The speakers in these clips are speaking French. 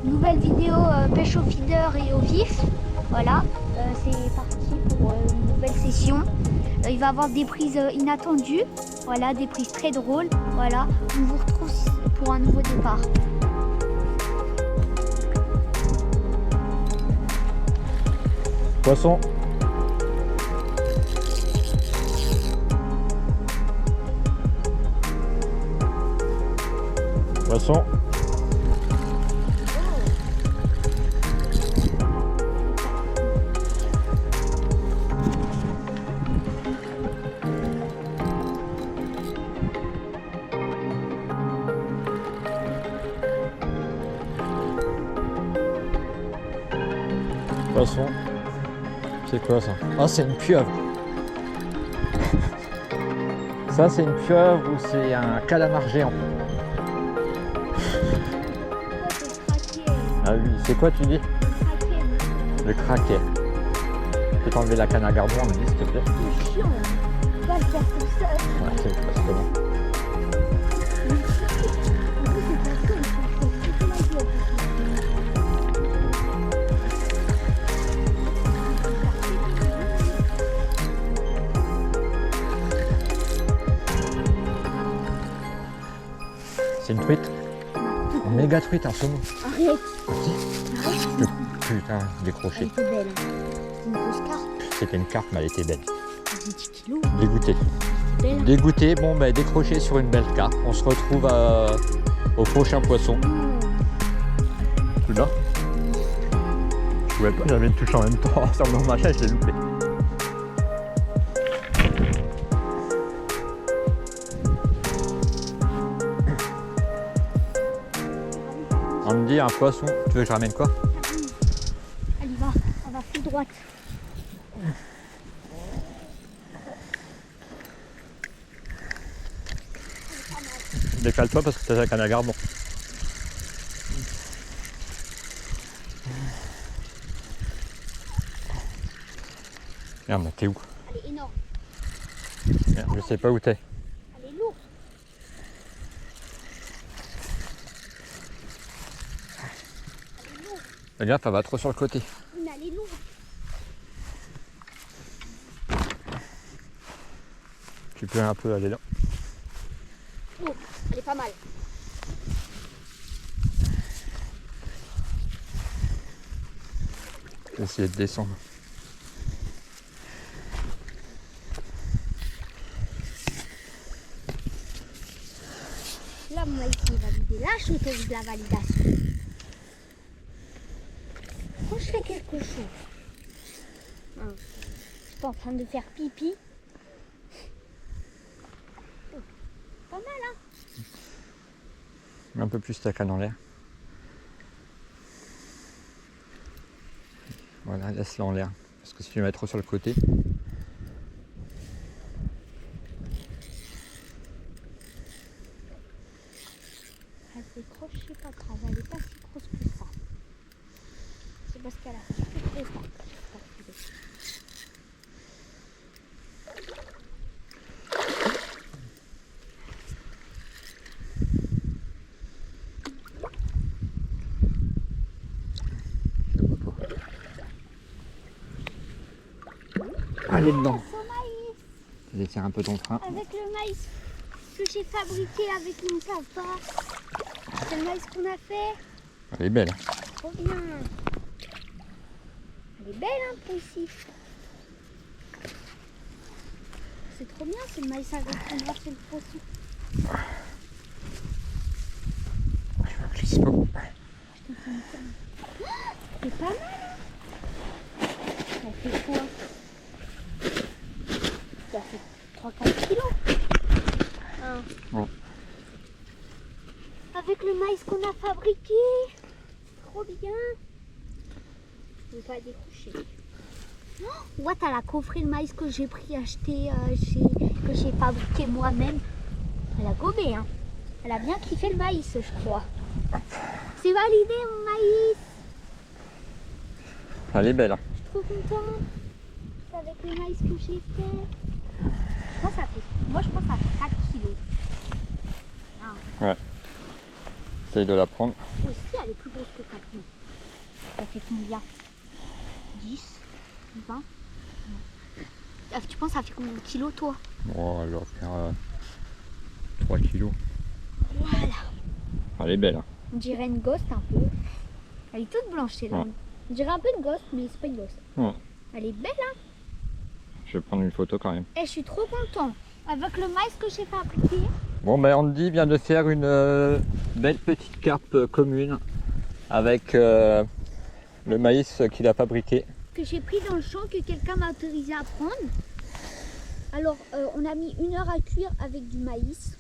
Nouvelle vidéo pêche au feeder et au vif. Voilà, c'est parti pour une nouvelle session. Il va y avoir des prises inattendues. Voilà, des prises très drôles. Voilà, on vous retrouve pour un nouveau départ. Poisson. Poisson. Poisson. C'est quoi ça? Ah, c'est une pieuvre. Ça, c'est une pieuvre ou c'est un calamar géant? Ah oui, c'est quoi tu dis? Le craquet. Je peux t'enlever la canne à gardon, on me dit s'il te plaît. C'est chiant, on va le faire tout seul. Ouais, c'est parce que bon. C'est une truite. Une méga truite, un saumon. Arrête. Putain, décroché. Elle était belle. C'est une grosse carpe. C'était une carpe, mais elle était belle. 10 kilos. Dégoûté. Belle. Dégoûté, bon bah décroché sur une belle carpe. On se retrouve au prochain poisson. Tu l'as? Je pouvais pas, j'avais une touche en même temps sur mon machin, je l'ai loupé. On me dit un poisson, tu veux que je ramène quoi? Allez, on va tout droite. Décale-toi parce que t'as la canne à gardon. Merde, mais t'es où? Elle est énorme. Merde, je sais pas où t'es. Elle est lourde. Elle est lourde. Fais gaffe, elle va trop sur le côté. Mais elle est lourde. Tu peux un peu aller là. Oh, elle est pas mal. Je vais essayer de descendre. Là, mon maïs est validé. Là, je suis de la validation. Quand je fais quelque chose, hein, je suis pas en train de faire pipi. Oh, pas mal, hein? Mets un peu plus ta canne en l'air. Voilà, laisse-la en l'air. Parce que si tu la mets trop sur le côté. Elle décroche, c'est pas grave, elle est pas si grosse que ça. C'est parce qu'elle a fait trop fort. Allez dedans. Son maïs, Détire un peu ton frein. avec le maïs que j'ai fabriqué avec mon papa. C'est le maïs qu'on a fait. Elle est belle. Trop bien. Elle est belle, hein, ici. C'est trop bien, c'est le maïs avec qu'on va faire le poisson. Je glisse pas. C'est pas mal. Ça fait quoi? Ça fait 3-4 kilos. Hein. Bon. Avec le maïs qu'on a fabriqué. Trop bien. Je ne vais pas décrocher. Oh, ouais, t'as la coffret de maïs que j'ai pris acheté, que j'ai fabriqué moi-même. Elle a gobé, hein. Elle a bien kiffé le maïs, je crois. C'est validé, mon maïs. Elle est belle. Hein. Je suis trop contente. C'est avec le maïs que j'ai fait. Moi, je pense que ça fait 4 kilos. Ah. Ouais. Essaye de la prendre. Aussi elle est plus grosse que 4 mois. Ça fait combien? 10, 20. Tu penses ça fait combien de kilos toi? Oh, elle doit faire 3 kilos. Voilà. Elle est belle. Hein. On dirait une ghost un peu. Elle est toute blanche c'est là. Ouais. On dirait un peu une ghost mais c'est pas une ghost. Ouais. Elle est belle hein. Je vais prendre une photo quand même. Et je suis trop content. Avec le maïs que j'ai fabriqué. Bon ben Andy vient de faire une belle petite carpe commune avec le maïs qu'il a fabriqué. Que j'ai pris dans le champ que quelqu'un m'a autorisé à prendre. Alors on a mis 1 heure à cuire avec du maïs.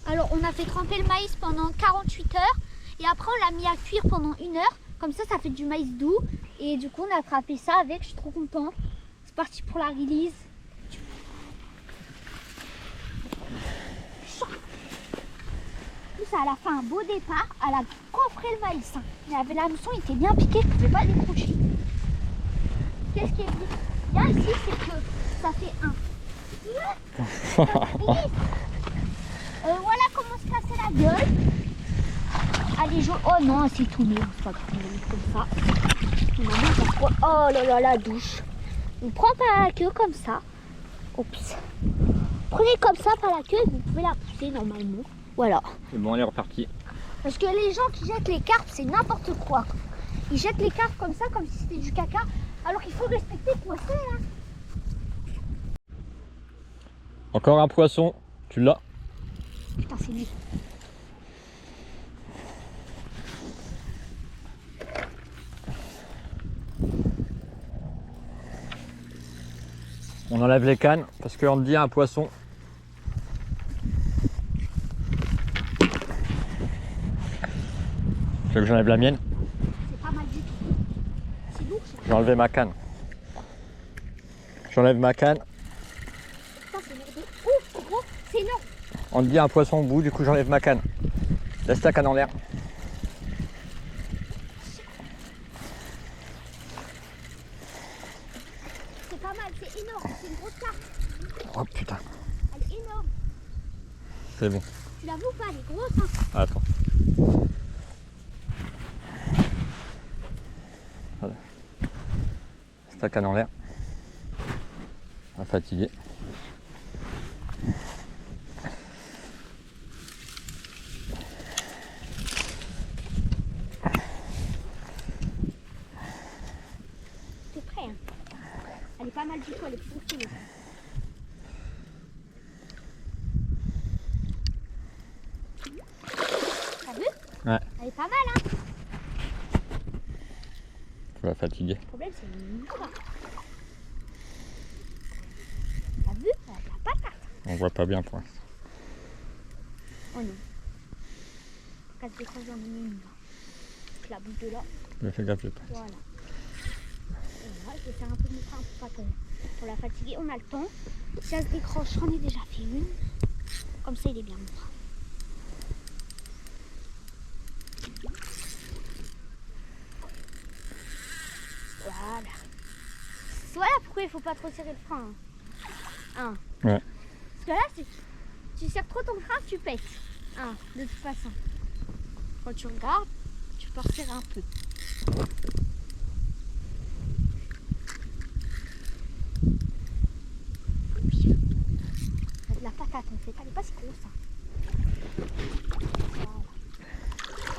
Alors on a fait tremper le maïs pendant 48 heures et après on l'a mis à cuire pendant 1 heure. Comme ça fait du maïs doux et du coup on a attrapé ça avec, je suis trop content. C'est parti pour la release. Elle a fait un beau départ, elle a coffré le maïs. Hein. Il avait l'hameçon, il était bien piqué, je ne pouvais pas décrocher. Qu'est-ce qui est bien ici, c'est que ça fait un. Voilà comment se casser la gueule. Allez, oh non, c'est tout mignon, c'est pas comme ça. Oh là là, la douche. On prend par la queue comme ça. Oups. Prenez comme ça par la queue et vous pouvez la pousser normalement. Voilà. C'est bon, on est reparti. Parce que les gens qui jettent les carpes, c'est n'importe quoi. Ils jettent les carpes comme ça, comme si c'était du caca. Alors qu'il faut respecter le poisson. Hein. Encore un poisson, tu l'as. Putain, c'est lui. On enlève les cannes parce qu'on dit un poisson. Tu veux que j'enlève la mienne? C'est pas mal du tout. C'est lourd ça. J'ai enlevé ma canne. J'enlève ma canne. Putain, c'est lourd de ouf, gros, c'est énorme. On dit un poisson au bout, du coup j'enlève ma canne. Laisse ta canne en l'air. C'est pas mal, c'est énorme, c'est une grosse carpe. Oh putain. Elle est énorme. C'est bon. Tu la vois ou pas? Elle est grosse. Hein. Attends. Voilà. Laisse ta canne en l'air. Pas fatigué. T'es prêt hein? Elle est pas mal du tout, elle est plus grosse. T'as vu? Ouais. Elle est pas mal hein? Tu vas fatiguer. Le problème c'est le micro. T'as vu? Elle a la patate. On voit pas bien pour l'instant. Oh non. Quand je décroche dans une ligne là. Je la bouge de là. Mais fais gaffe, j'ai pas. Voilà. Et là, je vais faire un peu de mouton pour la fatiguer. On a le temps. Si elle se décroche, j'en ai déjà fait une. Comme ça, il est bien mort. Voilà. Voilà pourquoi il faut pas trop serrer le frein. Hein. Ouais. Parce que là, tu serres trop ton frein, tu pètes. Hein, de toute façon. Quand tu regardes, tu peux resserrer un peu. De la patate en fait, elle est pas si grosse. Hein. Voilà.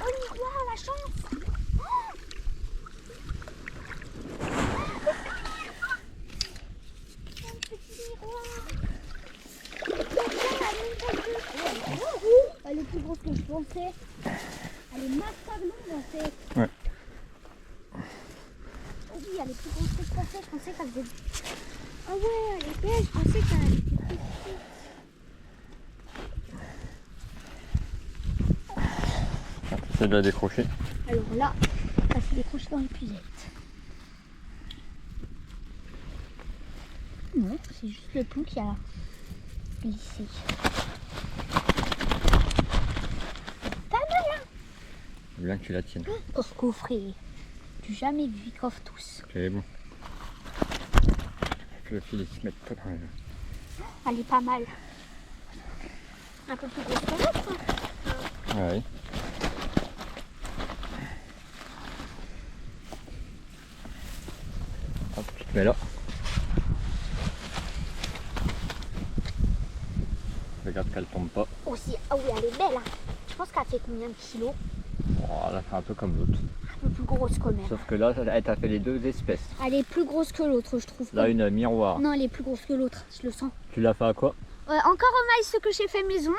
Oh le miroir, la chance! Oh un petit miroir! Elle est plus grosse que je pensais. Elle est massacrée en fait. Ouais. Oh oui, elle est plus grosse que je pensais. Je pensais qu'elle faisait. Ah ouais, elle est belle. Je pensais qu'elle était plus petite. J'essaie de la décrocher. Alors là, ça s'est décroché dans l'épuisette. Non, c'est juste le pouls qui a glissé. Pas mal hein. C'est bien que tu la tiennes. Pour ce coffret, tu jamais vu, ils coffrent tous. C'est bon. Que le filet se mette pas dans le... Elle est pas mal. Un peu plus grosse que l'autre. Hein. Ouais. Hop, tu te mets là. Regarde qu'elle tombe pas. Aussi, ah oui, elle est belle. Hein. Je pense qu'elle fait combien de kilos? Oh, elle a fait un peu comme l'autre. Un peu plus grosse quand même. Sauf que là, elle t'a fait les deux espèces. Elle est plus grosse que l'autre, je trouve. Là, une miroir. Non, elle est plus grosse que l'autre, je le sens. Tu l'as fait à quoi? Encore au maïs que j'ai fait maison.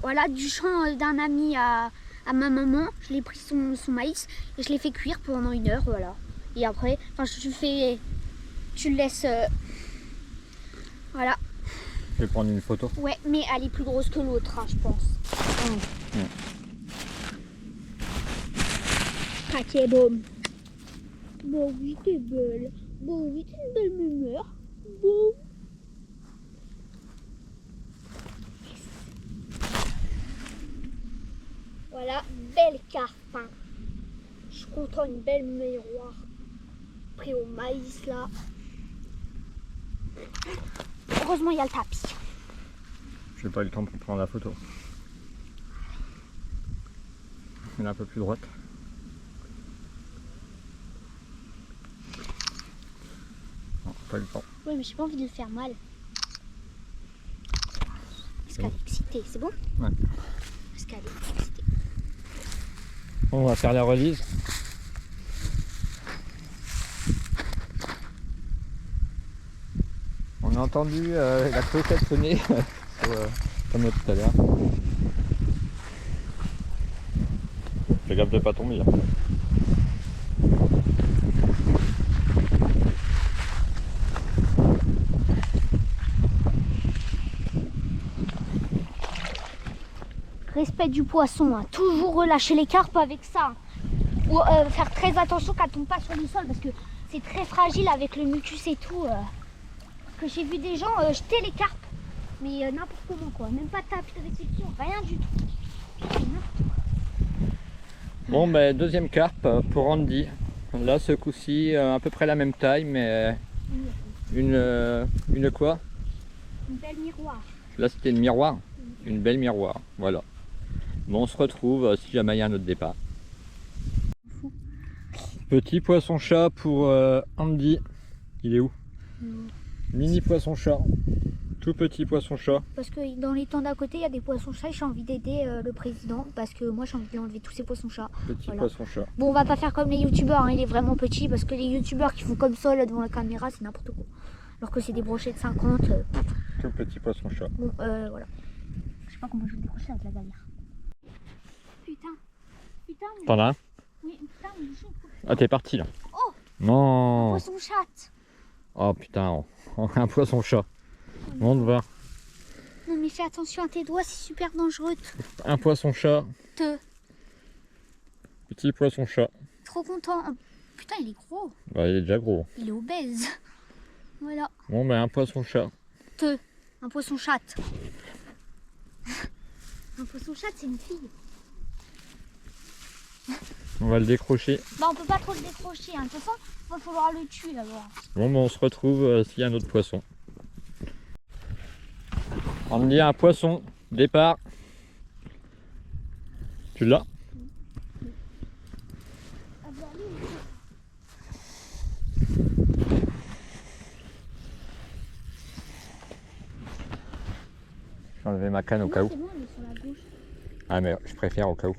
Voilà, du champ d'un ami à ma maman. Je l'ai pris son maïs et je l'ai fait cuire pendant 1 heure, voilà. Et après, enfin, tu le laisses, voilà. Je vais prendre une photo. Ouais, mais elle est plus grosse que l'autre, hein, je pense. Ah, t'es bonne. Bon, oui, t'es belle. Bon, oui, t'es une belle mémoire. Bon. Voilà, belle carpe. Hein. Je suis content, une belle miroir. Pris au maïs là. Heureusement, il y a le tapis. J'ai pas eu le temps pour prendre la photo. Elle est un peu plus droite. Non, pas eu le temps. Oui, mais j'ai pas envie de le faire mal. Parce qu'elle est excitée, c'est bon? Ouais. Parce qu'elle est excitée. Bon, on va faire la relise. On a entendu la clochette sonner comme tout à l'heure. Fais gaffe de pas tomber là. Respect du poisson, hein. Toujours relâcher les carpes avec ça. Ou faire très attention qu'elles ne tombent pas sur le sol parce que c'est très fragile avec le mucus et tout. Que j'ai vu des gens jeter les carpes, mais n'importe comment quoi. Même pas de tapis de réception, rien du tout. Bon ben deuxième carpe pour Andy. Là ce coup-ci à peu près la même taille mais une quoi? Une belle miroir. Là c'était une miroir. Une belle miroir, voilà. Bon on se retrouve si jamais il y a un autre départ. Petit poisson-chat pour Andy. Il est où? Mini poisson-chat. Tout petit poisson-chat. Parce que dans les temps d'à côté, il y a des poissons-chats et j'ai envie d'aider le président. Parce que moi, j'ai envie d'enlever tous ces poissons-chats. Petit voilà. poisson-chat. Bon, on va pas faire comme les youtubeurs, hein, il est vraiment petit. Parce que les youtubeurs qui font comme ça là, devant la caméra, c'est n'importe quoi. Alors que c'est des brochets de 50. Tout petit poisson-chat. Bon, voilà. Je sais pas comment je vais le décrocher avec la galère. Putain. Putain. Mais... T'en as un? Oui, putain, mais je... Ah t'es parti là. Oh! Non. Poisson-chat. Oh putain, un poisson-chat. On va voir. Non mais fais attention à tes doigts, c'est super dangereux. Un poisson-chat. Petit poisson-chat. Trop content. Oh, putain, il est gros. Bah, il est déjà gros. Il est obèse. Voilà. Bon ben un poisson-chat. Un poisson-chat. Un poisson-chat, c'est une fille. On va le décrocher. Bah on peut pas trop le décrocher, hein. De toute façon, il va falloir le tuer d'abord. Bon ben on se retrouve s'il y a un autre poisson. On me dit un poisson, départ. Tu l'as? J'ai enlevé ma canne au cas où. C'est bon, elle est sur la gauche. Ah mais je préfère au cas où.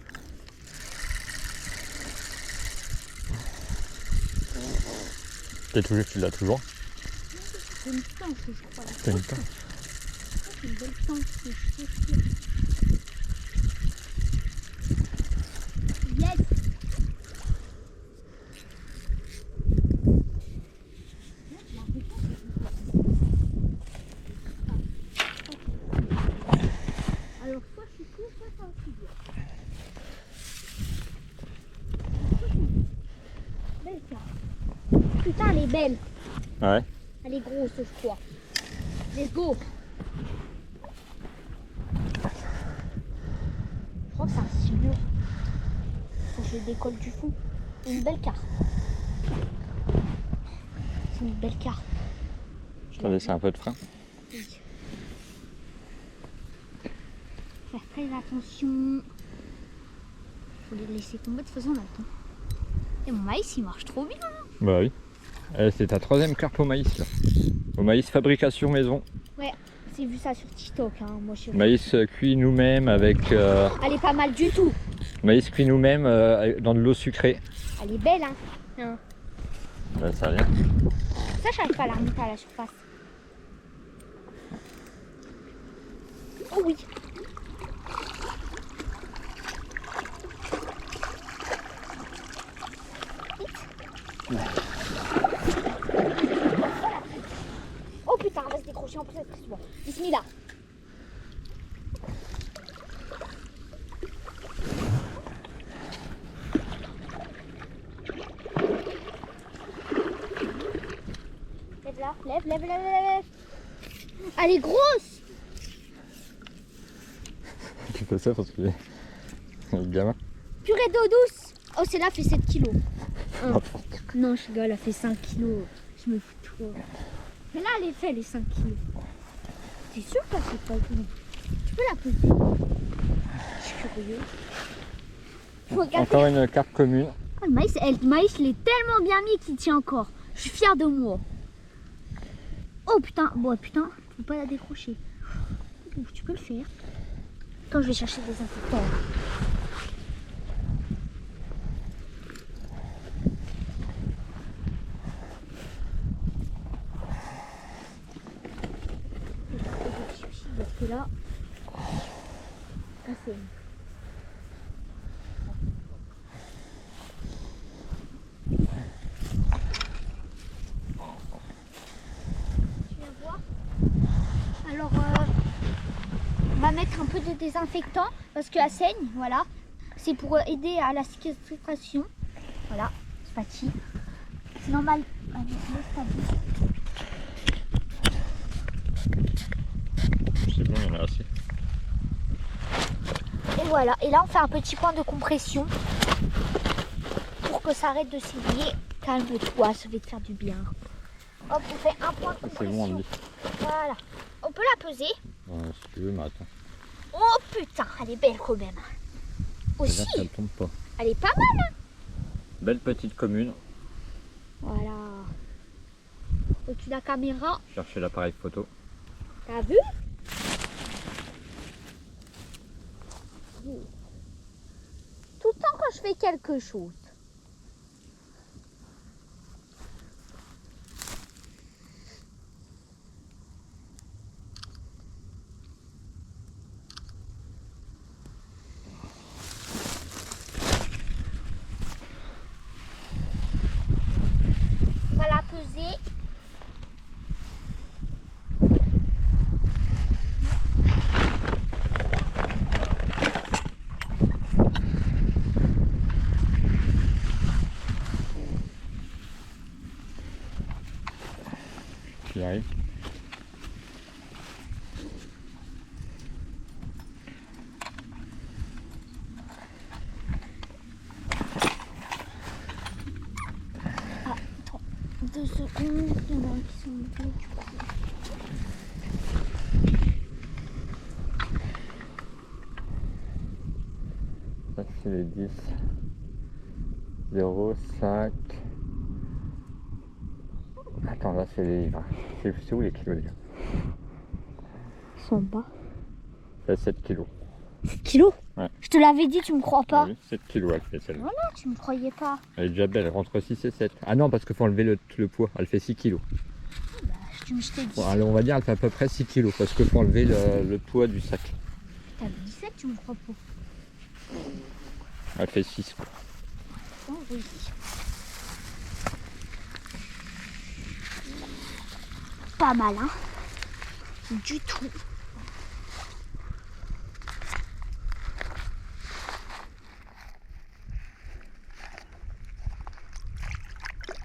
Tu l'as toujours? C'est une tanche, je crois. C'est une tanche. C'est une belle tanche. Yes! Alors, soit je suis court, soit ça aussi bien. Belle carte. Putain, elle est belle. Ouais. Elle est grosse, je crois. Let's go. Je crois que c'est un silure. Faut que je décolle du fond. Une belle carte. C'est une belle carte. Je t'en laisse un peu de frein. Oui. Faire très attention. Faut les laisser tomber, de toute façon on a le temps. Et mon maïs il marche trop bien. Bah oui. C'est ta 3e carpe au maïs là. Au maïs fabrication maison. Ouais, j'ai vu ça sur TikTok. Hein. Moi, je... Maïs cuit nous-mêmes avec... Elle est pas mal du tout. Maïs cuit nous-mêmes dans de l'eau sucrée. Elle est belle, hein. Bah, ça rien. Ça, j'arrive pas à la remonter à la surface. Oh oui. Oh putain, on va se décrocher en plus avec ce bon. Bismillah. Lève là, lève. Elle est grosse. Tu fais ça parce que c'est le gamin. Purée d'eau douce. Oh, celle-là fait 7 kilos. Non, je rigole, elle fait 5 kilos. Je me fous trop. Mais là, elle est fait les 5 kilos. T'es sûr qu'elle fait pas gros? Tu peux la peser? Je suis curieux. Regarde. Encore une carpe commune. Oh, le maïs, il est tellement bien mis qu'il tient encore. Je suis fière de moi. Oh putain, bon putain, faut pas la décrocher. Ouf, tu peux le faire. Quand je vais chercher des infectants. Parce que là, c'est... Alors, on va mettre un peu de désinfectant parce qu'elle saigne, voilà. C'est pour aider à la cicatrisation. Voilà, c'est parti. C'est normal. Allez, C'est bon, il y en a assez. et voilà, et là on fait un petit point de compression pour que ça arrête de saigner. Calme-toi, ça va te faire du bien. Hop, on fait un point de compression. C'est bon, on dit. Voilà. On peut la peser. Si tu veux, mais attends. Oh putain, elle est belle quand même. Aussi, C'est-à-dire qu'elle tombe pas. elle est pas mal. Hein. Belle petite commune. Voilà. Au-dessus de la caméra, Chercher l'appareil photo. t'as vu? Tout le temps quand je fais quelque chose. On va la peser. J'y arrive. Attends, 2 secondes, il y en a qui sont levés du coup. Ça c'est les 10. 0, 5. Attends, là c'est les livres. C'est où les kilos déjà? Ils sont bas. C'est 7 kilos. 7 kilos? Ouais. Je te l'avais dit, tu me crois pas? Oui, 7 kilos elle fait celle-là. Voilà, tu me croyais pas. Elle est déjà belle, elle rentre entre 6 et 7. Ah non, parce qu'il faut enlever le poids. Elle fait 6 kilos. Je t'ai dit. Bon, allez, on va dire elle fait à peu près 6 kilos parce qu'il faut enlever le poids du sac. T'avais 17, tu me crois pas? Elle fait 6 quoi. Oh oui. Pas mal, hein? Du tout.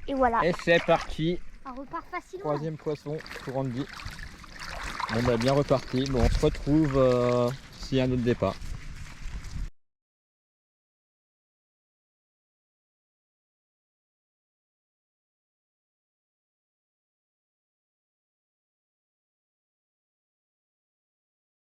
Et voilà. Et c'est parti. On repart facilement. 3e poisson pour Andy. Bon bah bien reparti. Bon, on se retrouve s'il y a un autre départ.